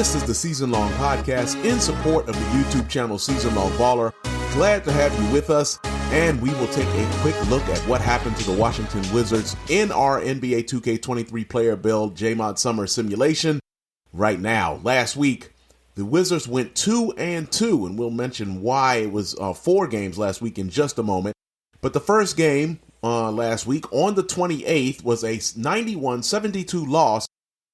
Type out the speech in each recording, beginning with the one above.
This is the Season Long Podcast in support of the YouTube channel SeasonLongBaller. Glad to have you with us, and we will take a quick look at what happened to the Washington Wizards in our NBA 2K23 player build Jaymont Summerz simulation right now. Last week, the Wizards went 2-2, and we'll mention why it was 4 games last week in just a moment. But the first game last week on the 28th was a 91-72 loss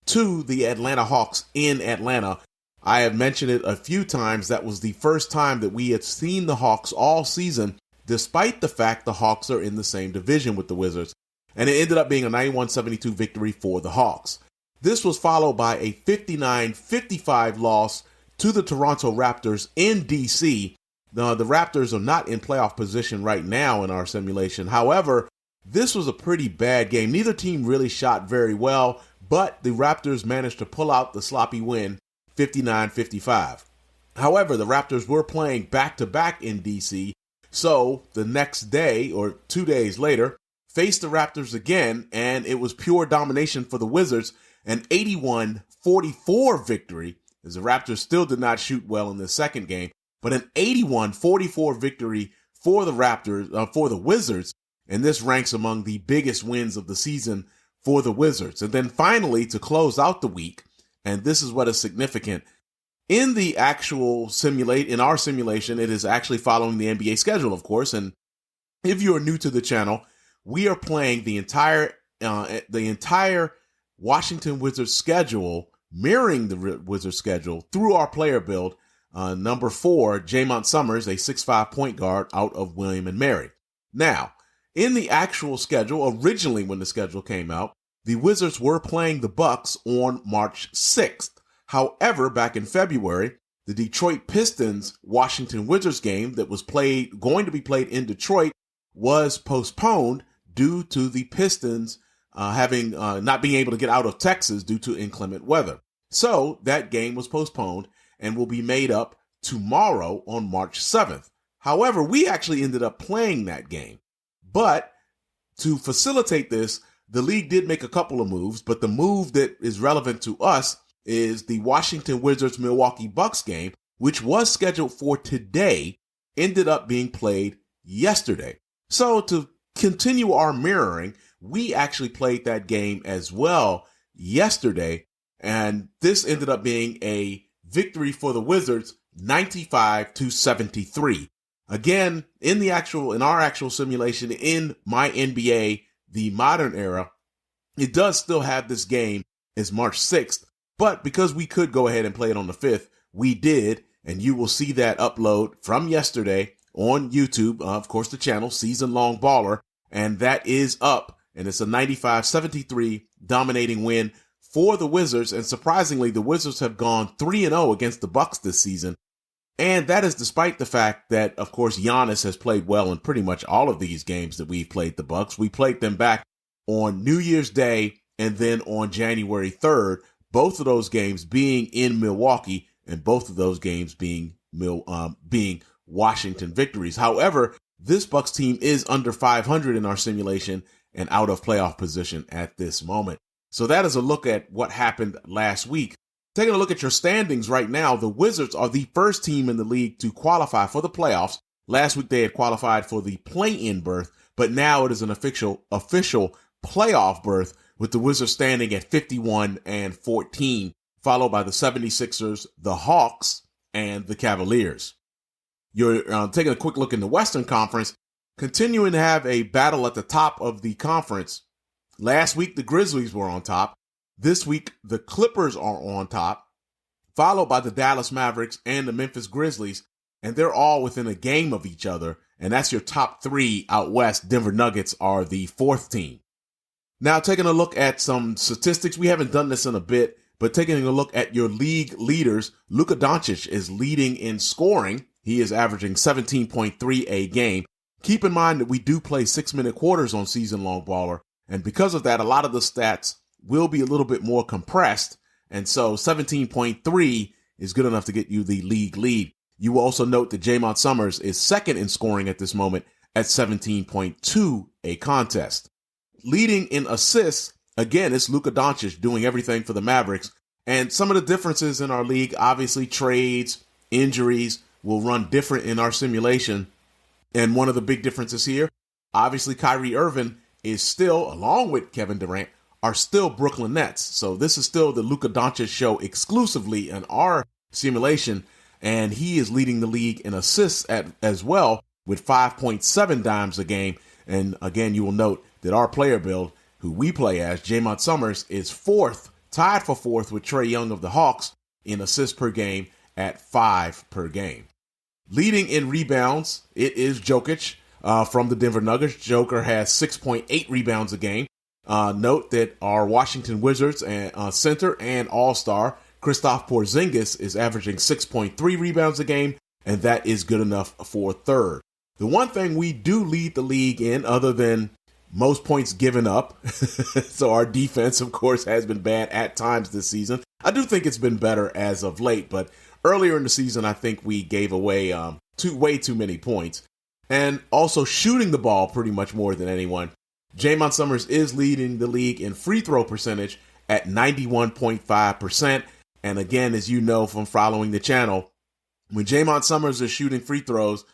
to the Atlanta Hawks in Atlanta. I have mentioned it a few times. That was the first time that we had seen the Hawks all season, despite the fact the Hawks are in the same division with the Wizards. And it ended up being a 91-72 victory for the Hawks. This was followed by a 59-55 loss to the Toronto Raptors in DC. The Raptors are not in playoff position right now in our simulation. However, this was a pretty bad game. Neither team really shot very well, but the Raptors managed to pull out the sloppy win, 59-55. However, the Raptors were playing back-to-back in DC, so the next day, or 2 days later, faced the Raptors again, and it was pure domination for the Wizards, an 81-44 victory, as the Raptors still did not shoot well in the second game, but an 81-44 victory for the Raptors, for the Wizards, and this ranks among the biggest wins of the season for the Wizards. And then finally, to close out the week, and this is what is significant, in the actual in our simulation, it is actually following the NBA schedule, of course. And if you are new to the channel, we are playing the entire Washington Wizards schedule, mirroring the Wizards schedule through our player build. Number 4, Jaymont Summerz, a 6'5" point guard out of William and Mary. Now, in the actual schedule, originally when the schedule came out, the Wizards were playing the Bucks on March 6th. However, back in February, the Detroit Pistons Washington Wizards game that was going to be played in Detroit was postponed due to the Pistons not being able to get out of Texas due to inclement weather. So that game was postponed and will be made up tomorrow on March 7th. However, we actually ended up playing that game. But to facilitate this, the league did make a couple of moves, but the move that is relevant to us is the Washington Wizards Milwaukee Bucks game, which was scheduled for today, ended up being played yesterday. So to continue our mirroring, we actually played that game as well yesterday, and this ended up being a victory for the Wizards, 95-73. Again, in our actual simulation in my NBA, the modern era, it does still have this game as March 6th, but because we could go ahead and play it on the 5th, we did, and you will see that upload from yesterday on YouTube, of course, the channel SeasonLongBaller, and that is up, and it's a 95-73 dominating win for the Wizards, and surprisingly, the Wizards have gone 3-0 against the Bucks this season. And that is despite the fact that, of course, Giannis has played well in pretty much all of these games that we've played the Bucks. We played them back on New Year's Day and then on January 3rd, both of those games being in Milwaukee and both of those games being Washington victories. However, this Bucks team is under 500 in our simulation and out of playoff position at this moment. So that is a look at what happened last week. Taking a look at your standings right now, the Wizards are the first team in the league to qualify for the playoffs. Last week they had qualified for the play-in berth, but now it is an official playoff berth with the Wizards standing at 51-14, followed by the 76ers, the Hawks, and the Cavaliers. You're taking a quick look in the Western Conference, continuing to have a battle at the top of the conference. Last week, the Grizzlies were on top. This week, the Clippers are on top, followed by the Dallas Mavericks and the Memphis Grizzlies, and they're all within a game of each other, and that's your top 3 out west. Denver Nuggets are the 4th team. Now, taking a look at some statistics, we haven't done this in a bit, but taking a look at your league leaders, Luka Doncic is leading in scoring. He is averaging 17.3 a game. Keep in mind that we do play 6-minute quarters on SeasonLongBaller, and because of that, a lot of the stats will be a little bit more compressed, and so 17.3 is good enough to get you the league lead. You will also note that Jaymont Summerz is second in scoring at this moment at 17.2 a contest. Leading in assists, again, it's Luka Doncic doing everything for the Mavericks And some of the differences in our league, obviously trades, injuries will run different in our simulation. And one of the big differences here, obviously Kyrie Irving is still, along with Kevin Durant, are still Brooklyn Nets. So this is still the Luka Doncic show exclusively in our simulation. And he is leading the league in assists as well with 5.7 dimes a game. And again, you will note that our player build, who we play as, Jaymont Summerz, is fourth, tied for fourth with Trae Young of the Hawks in assists per game at 5 per game. Leading in rebounds, it is Jokic from the Denver Nuggets. Joker has 6.8 rebounds a game. Note that our Washington Wizards center and all-star Kristaps Porzingis is averaging 6.3 rebounds a game, and that is good enough for third. The one thing we do lead the league in, other than most points given up, so our defense, of course, has been bad at times this season. I do think it's been better as of late, but earlier in the season, I think we gave away way too many points. And also shooting the ball pretty much more than anyone. Jaymont Summerz is leading the league in free throw percentage at 91.5%. And again, as you know from following the channel, when Jaymont Summerz is shooting free throws,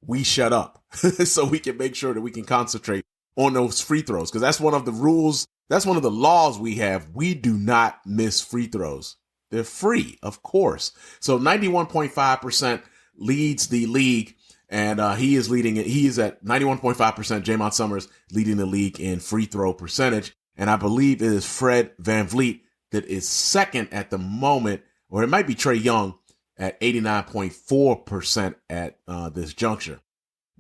we shut up so we can make sure that we can concentrate on those free throws, because that's one of the rules. That's one of the laws we have. We do not miss free throws. They're free, of course. So 91.5% leads the league, and he is leading it. He is at 91.5%. Jaymont Summerz leading the league in free throw percentage. And I believe it is Fred VanVleet that is second at the moment, or it might be Trae Young at 89.4% at this juncture.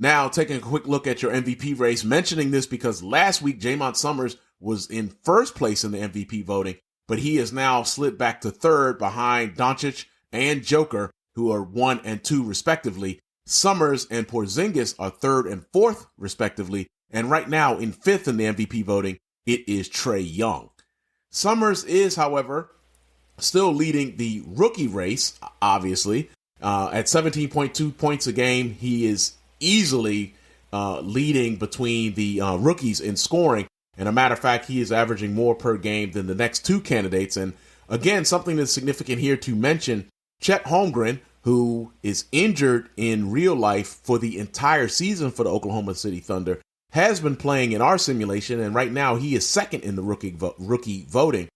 Now, taking a quick look at your MVP race, mentioning this because last week Jaymont Summerz was in first place in the MVP voting, but he has now slid back to third behind Doncic and Joker, who are 1 and 2 respectively. Summerz and Porzingis are third and fourth respectively. And right now in fifth in the MVP voting, it is Trae Young. Summerz is, however, still leading the rookie race, obviously, at 17.2 points a game. He is easily leading between the rookies in scoring. And a matter of fact, he is averaging more per game than the next two candidates. And again, something that's significant here to mention, Chet Holmgren, who is injured in real life for the entire season for the Oklahoma City Thunder, has been playing in our simulation. And right now he is second in the rookie voting.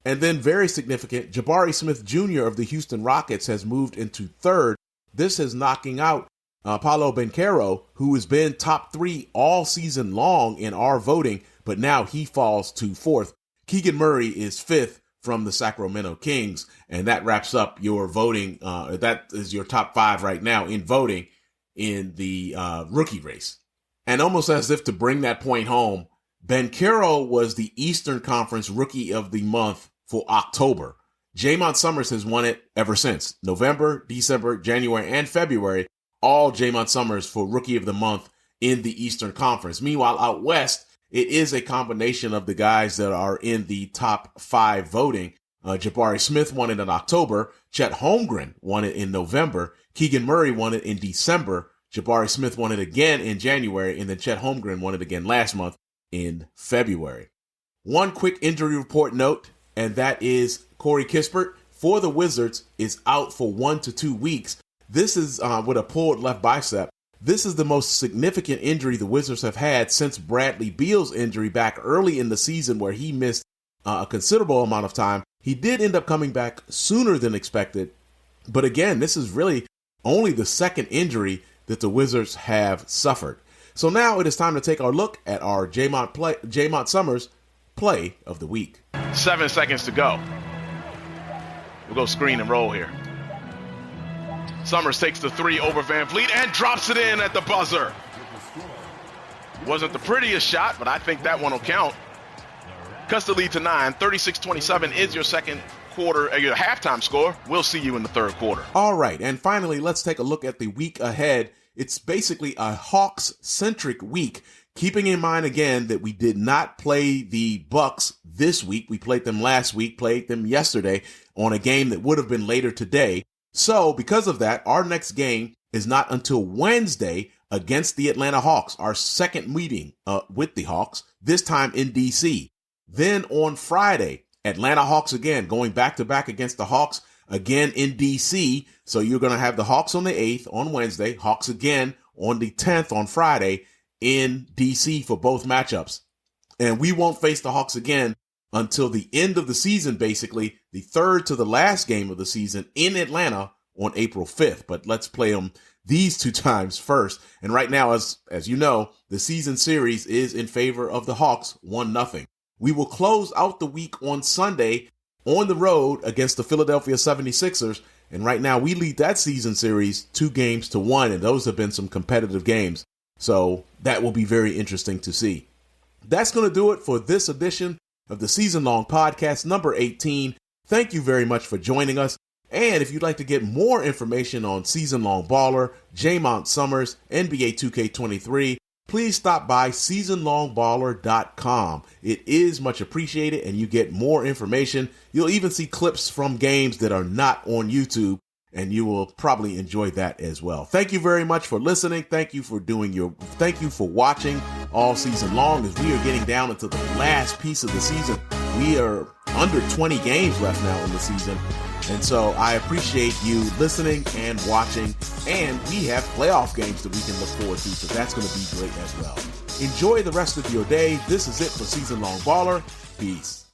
And then very significant, Jabari Smith Jr. of the Houston Rockets has moved into third. This is knocking out Paolo Banchero, who has been top 3 all season long in our voting, but now he falls to fourth. Keegan Murray is fifth from the Sacramento Kings, and that wraps up your voting. That is your top 5 right now in voting in the rookie race. And almost as if to bring that point home, Banchero was the Eastern Conference Rookie of the Month for October. Jaymont Summerz has won it ever since. November, December, January, and February, all Jaymont Summerz for Rookie of the Month in the Eastern Conference. Meanwhile, out West, it is a combination of the guys that are in the top 5 voting. Jabari Smith won it in October. Chet Holmgren won it in November. Keegan Murray won it in December. Jabari Smith won it again in January. And then Chet Holmgren won it again last month in February. One quick injury report note, and that is Corey Kispert for the Wizards is out for 1 to 2 weeks. This is with a pulled left bicep. This is the most significant injury the Wizards have had since Bradley Beal's injury back early in the season, where he missed a considerable amount of time. He did end up coming back sooner than expected. But again, this is really only the second injury that the Wizards have suffered. So now it is time to take our look at our Jaymont Summerz play of the week. 7 seconds to go. We'll go screen and roll here. Summerz takes the 3 over VanVleet and drops it in at the buzzer. Wasn't the prettiest shot, but I think that one will count. Cuts the lead to 9. 36-27 is your second quarter, your halftime score. We'll see you in the third quarter. All right, and finally, let's take a look at the week ahead. It's basically a Hawks-centric week, keeping in mind again that we did not play the Bucks this week. We played them last week, played them yesterday on a game that would have been later today. So because of that, our next game is not until Wednesday against the Atlanta Hawks, our second meeting with the Hawks, this time in DC. Then on Friday, Atlanta Hawks again, going back-to-back against the Hawks again in D.C. So you're going to have the Hawks on the 8th on Wednesday, Hawks again on the 10th on Friday in D.C. for both matchups. And we won't face the Hawks again until the end of the season, basically, the third to the last game of the season in Atlanta on April 5th. But let's play them these two times first. And right now, as you know, the season series is in favor of the Hawks, 1-0. We will close out the week on Sunday on the road against the Philadelphia 76ers. And right now, we lead that season series 2-1, and those have been some competitive games. So that will be very interesting to see. That's going to do it for this edition of the Season Long Podcast number 18. Thank you very much for joining us. And if you'd like to get more information on SeasonLongBaller, Jaymont Summerz, NBA 2K23, please stop by SeasonLongBaller.com. It is much appreciated, and you get more information. You'll even see clips from games that are not on YouTube, and you will probably enjoy that as well. Thank you very much for listening. Thank you for watching all season long, as we are getting down into the last piece of the season. We are under 20 games left now in the season. And so I appreciate you listening and watching, and we have playoff games that we can look forward to, so that's going to be great as well. Enjoy the rest of your day. This is it for Season Long Baller. Peace.